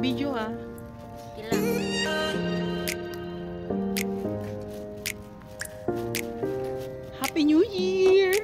Naka-video ha. Ilang. Happy New Year!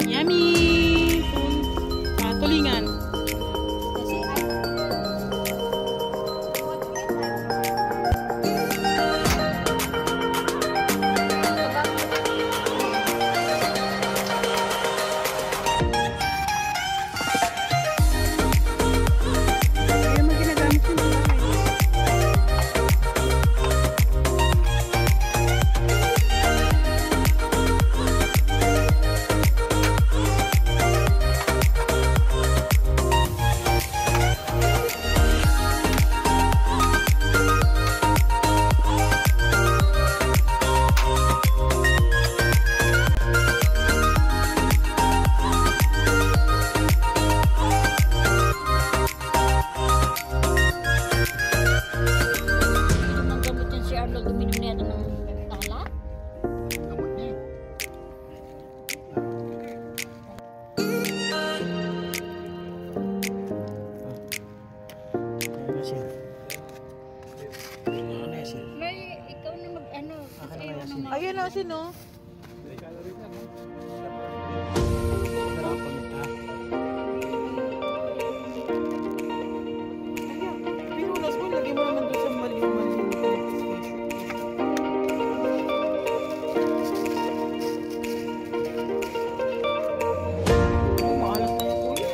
Yummy! Tulingan. Ayun na sino? Pinunas mo, lagyan mo naman doon sa mali-mali. Maalas na yung kuya.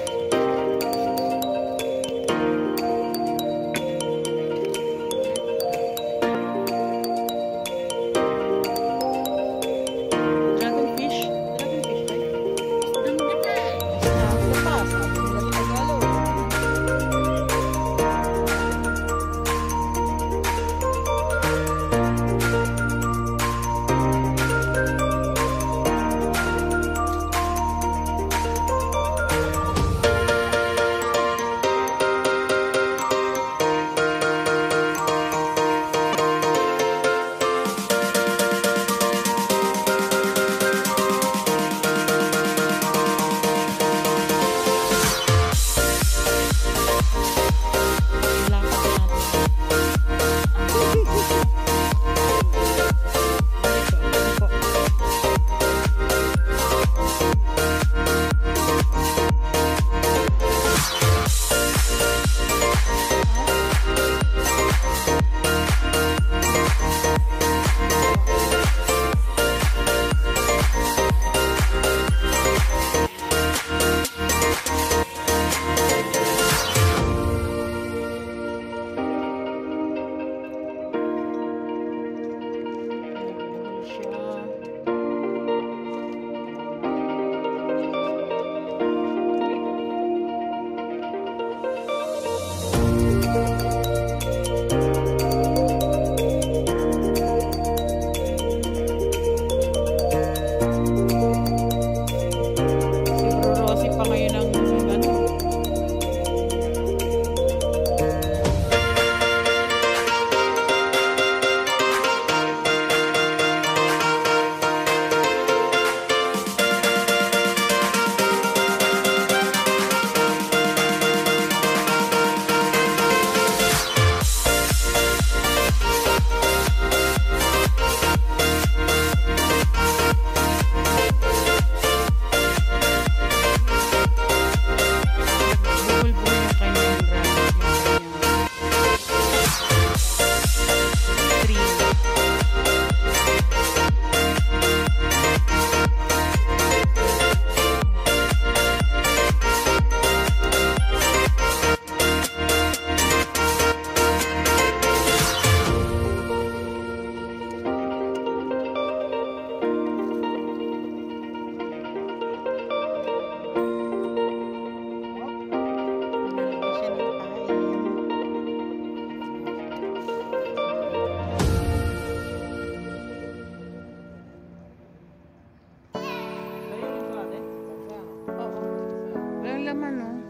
laman, no?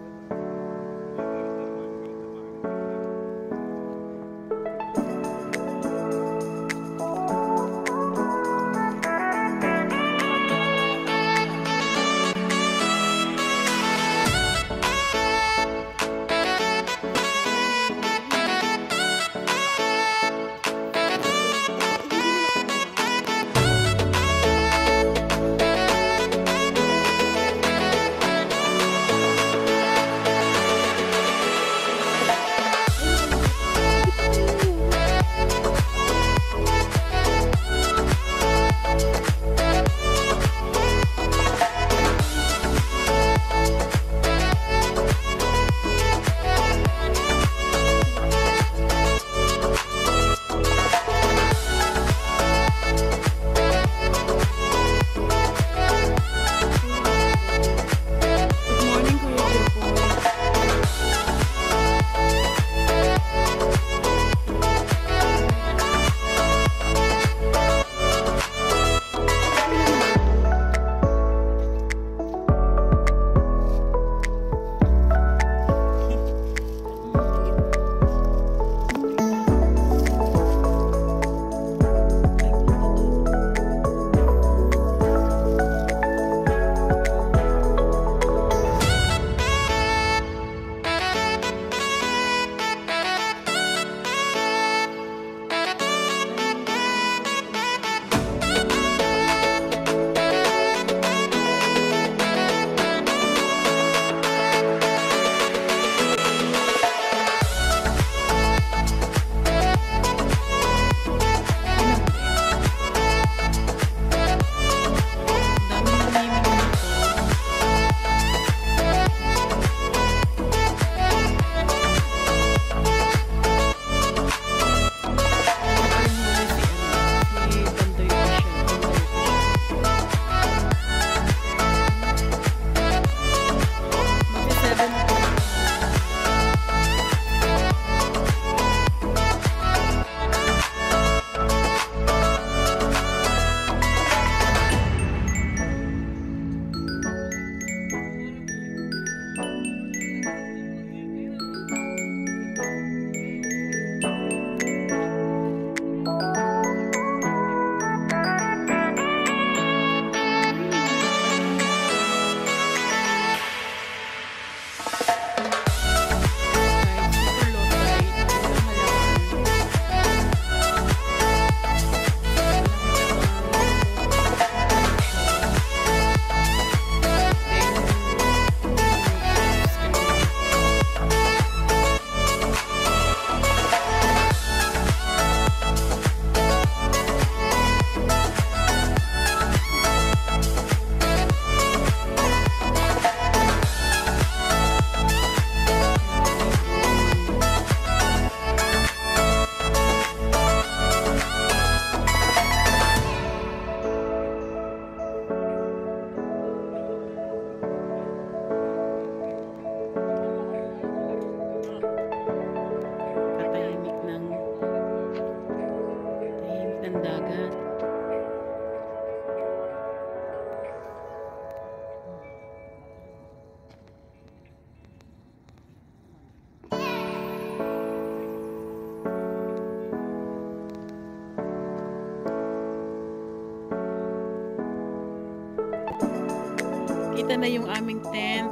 Kita na yung aming tent.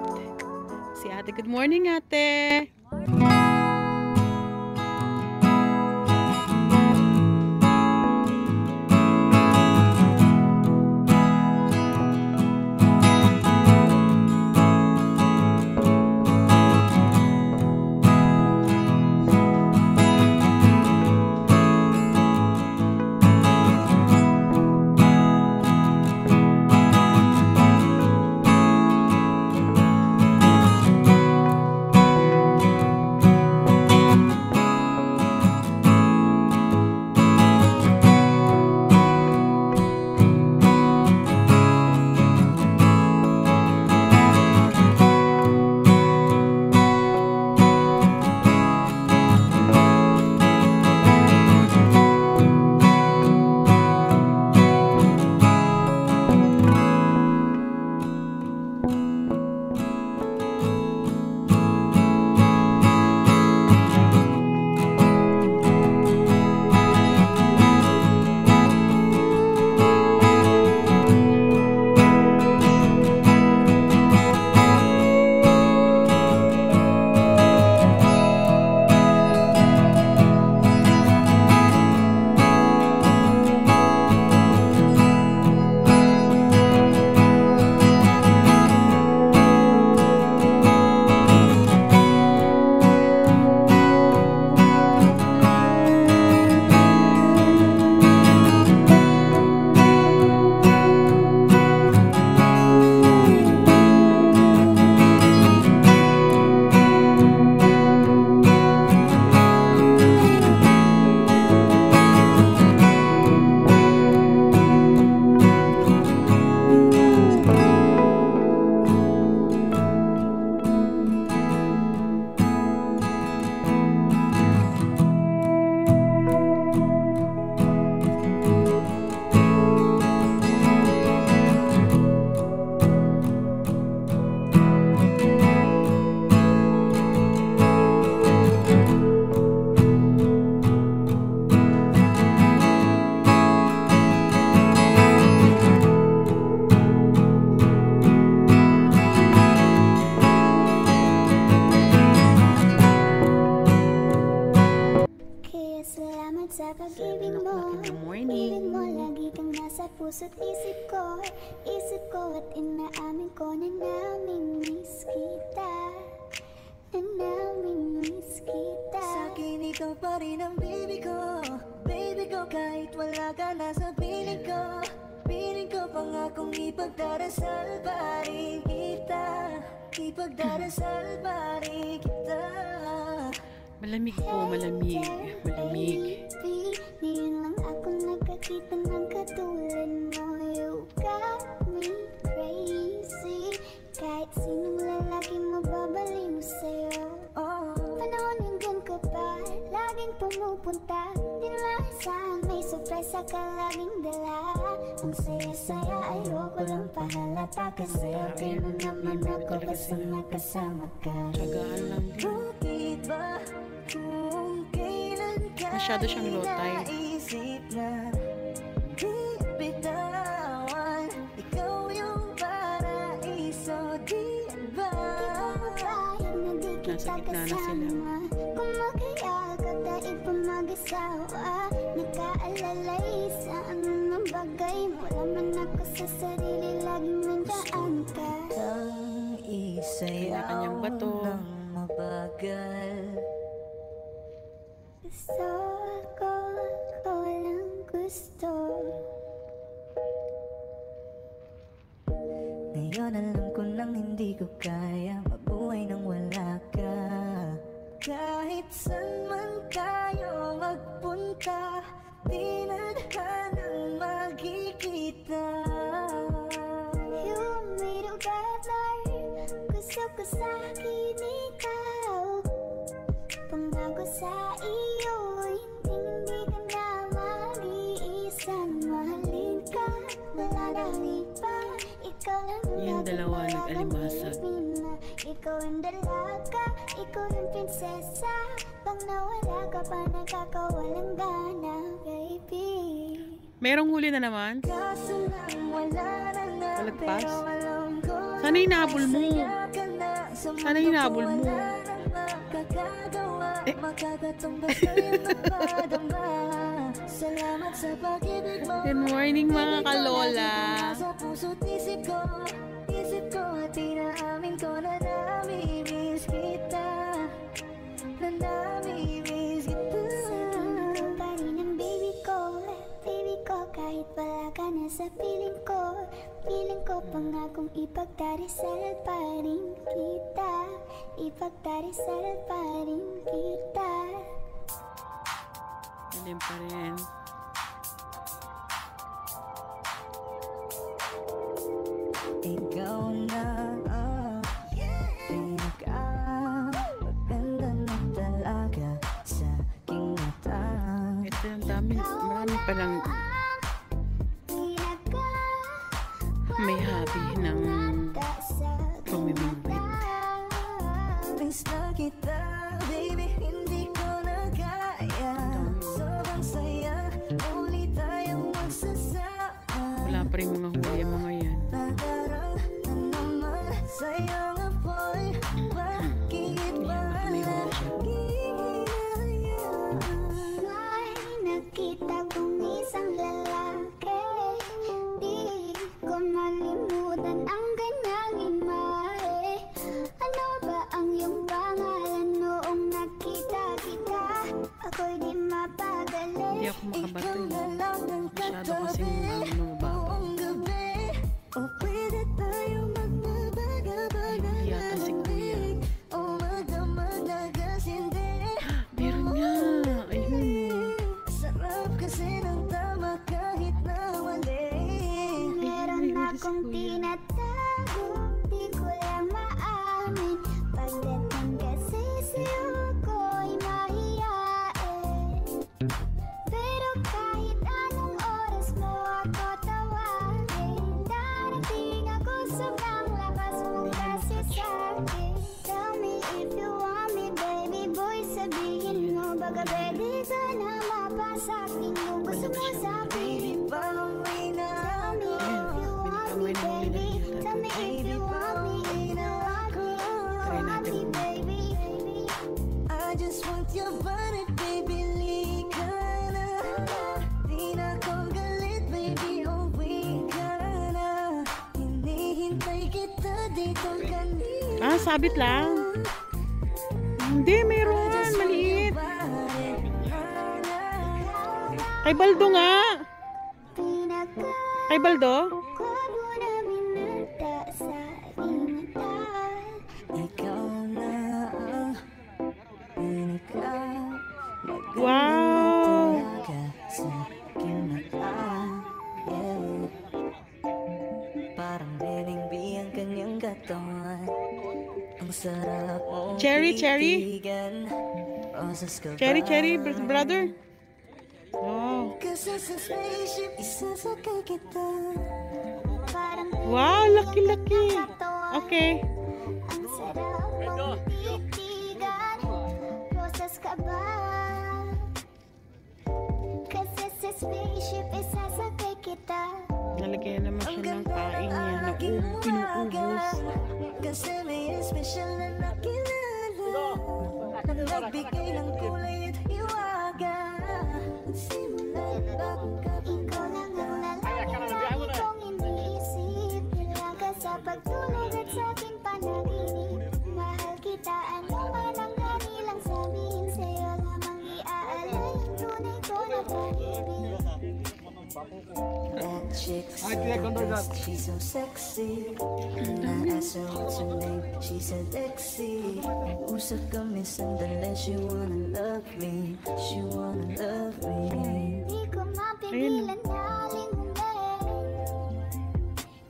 Si ate. Good morning, ate. the Piling mo morning. lagi kang nasa puso't isip ko at inaamin ko na namimiss kita. Na namimiss kita. Sa'kin ikaw pa rin ang baby ko kahit wala ka na sa piling ko. Piling ko pangakong ipagdarasal pa rin kita. Ipagdarasal pa rin kita. Malamig po, malamig. Malamig. Baby, ngayon lang ako nakakita ng katulad mo. You got me crazy. Kahit sinong lalaki mababaliw sa'yo. Panahon hanggang ka pa, laging pumupunta. Di naman saan may sorpresa ka laging dala. Ang saya-saya ayoko lang pahalata. Kasi okay na naman ako basta nakasama ka. Tsagaan lang din. Bakit ba kung kailan ka Masyado siyang low tide. naisip na di bitawan? Ikaw yung paraiso, di ba? Nasa gitna na sila. Kung makayagap daig pa mag-asawa. Nakaalalay sa anong bagay. Wala man ako sa sarili, laging nandaan ka. Ang isayaw Kanya-kanyang bato. ng mabagal. Gusto ako lang gusto. Ngayon alam ko nang hindi ko kaya mabuhay nang wala ka. Kahit saan man tayo magpunta, di na nang magkikita. You made a better. Gusto ko sa'kin ikaw. Pangako sa iyo, hindi ka na mag-iisa. Mahalin ka, wala nang iba. Ikaw lang Yung dalawa nag-alimasag. Ikaw yung dalaga, ikaw yung prinsesa. Pag nawala ka pa, nakakawalang gana, baby. Merong huli na naman. Kaso lang wala na nga, Palagpas? pero alam ko Sana hinabol mo. masaya ka na sa Sana mundo hinabol ko, mo. wala nang makakagawa. Makakatumba sa'yo napadama. Salamat sa pag-ibig mo. Good morning mga kalola. Sa puso't isip ko at inaamin ko na namimiss kita. Na namimiss kita. Ikaw pa rin ang baby ko, kahit wala ka na sa piling ko. Piling ko pangakong ipagdarasal pa rin kita. Ipagdarasal pa rin kita. Dilim pa rin. Ikaw na pinakamaganda na talaga sa aking mata. Ito yung marami palang may hobby ng pumimingwit. Miss na kita, baby, hindi ko na kaya. Sobrang saya, uli tayong magsasama. Wala pa rin mga huli ang mga yan. Nadarang na naman sa'yo nga boy. Bakit ba May huli siya. May nakita kong isang lalaki. Di ko malimutan ang kanyang imahe. Ano ba ang iyong pangalan noong nakita kita? Ako'y di mapagaling. Hindi ako makabato Ikaw na yun. lang ang Masyado katabi kasing mababaw. buong gabi. O pwede tayo magbabaga-baga Ay, yata si Kuya. o magdamag-nagasindi. Meron nga. Ayun. Sarap kasi ng tama kahit na mali. Meron akong tinatago, di ko lang maamin. Pagdating kasi sa'yo ko'y mahiyain. Pero kahit anong oras mo ako tawagin, darating ako sobrang lakas mo kasi sa'kin. Tell me if you want me, baby boy, sabihin mo. Baga pwede ka na mapasakin kung gusto mo sa Baby, pauwi na ako. Tell me if you want me, baby. Tell me if you want me, if you want me, if you Try want natin. me, baby. I just want your body, baby, lika na. Di na Ah, sabit lang. Hindi, mayroon. Maliit. Kay Baldo nga. Kay Baldo? Ikaw na ang pinaka Wow. talaga sa aking mata. Yeah. Parang reningbi ang kanyang katawan. Ang sarap mong Cherry, cherry. titigan. Rosas ka Cherry, ba? brother. Oh. Kasi sa spaceship, isasakay kita. Wow, laki-laki. Okay. Ang sarap mong titigan. Rosas ka ba? Kasi sa spaceship isasakay kita. Nalagyan naman siya ng kain niya na pinuubos. Kasi may espesyal na nakilala na nagbigay ng kulay at hiwaga. Simulan bagong Ikaw lang ang lalaki kong iniisip. Nilaga sa pagtulog at sa aking panaginip. Mahal kita, ano man ang kanilang sabihin. Sa'yo lamang iaalay ang tunay ko na pag-ibig. That chick's the best, she's so sexy. And I asked her what's her name, she said Lexi. Usap kami sandali, she wanna love me, she wanna love me. Di ko mapigilan na lingunin.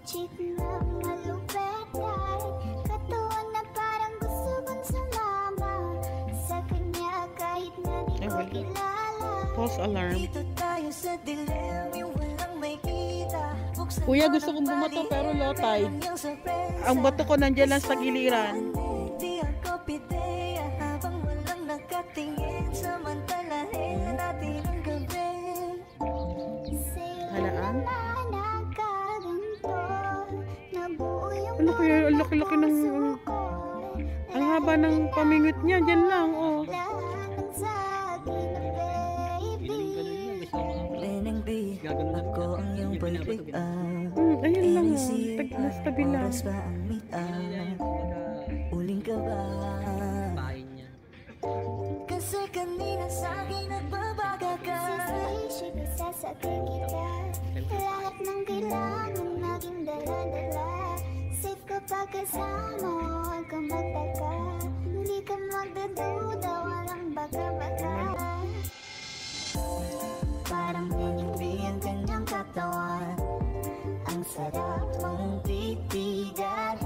Chick na malupet ay katuon na parang gusto kong sumama sa kanya kahit na di ko kilala. False alarm. Dito tayo sa dilim, yung walang may kita. Buksan Kuya, mo gusto ng kong bumato balik, pero low tide. meron yung sorpresa. Ang bato ko nandiyan lang sa giliran. Di ako pideya habang walang nakatingin. Samantalahin natin ang gabi. Sa'yo Halaan? naman nakaganto. Nabuo yung Ano kaya? Ang laki-laki ng... Ang haba ng pamingot niya. Diyan lang, oh. lahat sa akin, baby. Leneng B, ako ang iyong palpigan. Ayun lang, oh. Inisip, Nasa tabi lang. oras ba ang meet up? Uling ka ba? Kasi kanina sa'kin nagbabaga ka. Sa spaceship, isasakay kita. Lahat ng kailangan naging dala-dala. Safe kapag kasama, huwag kang magtaka. Hindi ka magdaduda, walang baka-baka. Parang nanimbi ang kanyang katawan. Ang sarap mong titigan.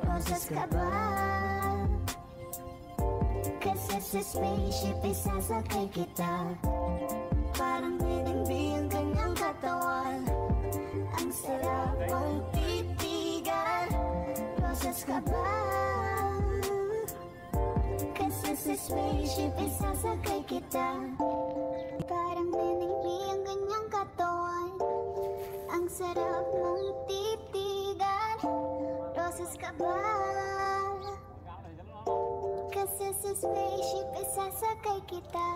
Rosas ka ba? Kasi sa spaceship, isasakay kita. Parang nanimbi ang kanyang katawan. Ang sarap mong titigan. Rosas ka ba? Kasi sa spaceship, isasakay kita. Parang naningbi ang ganyang katawan. Ang sarap mong titigan. Rosas ka ba? Kasi sa spaceship, isasakay kita.